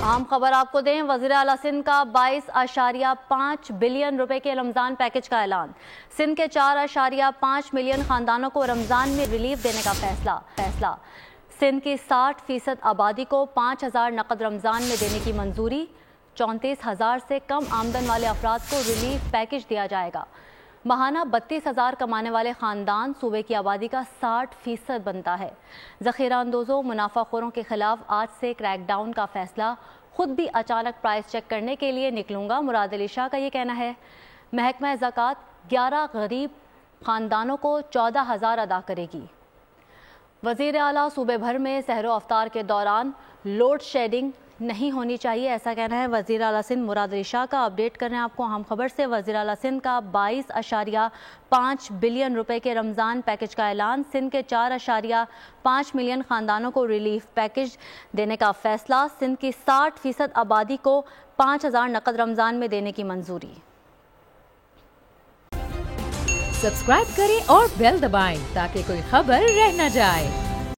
اہم خبر آپ کو دیں، وزیر اعلیٰ سندھ کا 22.5 بلین روپے کے رمضان پیکج کا اعلان۔ سندھ کے 4.5 ملین خاندانوں کو رمضان میں ریلیف دینے کا فیصلہ۔ سندھ کی 60% آبادی کو 5,000 نقد رمضان میں دینے کی منظوری۔ 34,000 سے کم آمدن والے افراد کو ریلیف پیکج دیا جائے گا۔ ماہانہ 32,000 کمانے والے خاندان صوبے کی آبادی کا 60% بنتا ہے۔ ذخیرہ اندوزوں منافع خوروں کے خلاف آج سے کریک ڈاؤن کا فیصلہ۔ خود بھی اچانک پرائس چیک کرنے کے لیے نکلوں گا، مراد علی شاہ کا یہ کہنا ہے۔ محکمہ زکوٰۃ 11 غریب خاندانوں کو 14,000 ادا کرے گی۔ وزیر اعلیٰ صوبے بھر میں سحر و افطار کے دوران لوڈ شیڈنگ نہیں ہونی چاہیے، ایسا کہنا ہے وزیر اعلیٰ سندھ مراد علی شاہ کا۔ اپڈیٹ کر رہے ہیں آپ کو اہم خبر سے۔ وزیر اعلیٰ سندھ کا 22.5 بلین روپے کے رمضان پیکج کا اعلان۔ سندھ کے 4.5 ملین خاندانوں کو ریلیف پیکج دینے کا فیصلہ۔ سندھ کی 60% آبادی کو 5,000 نقد رمضان میں دینے کی منظوری۔ سبسکرائب کریں اور بیل دبائیں تاکہ کوئی خبر رہ نہ جائے۔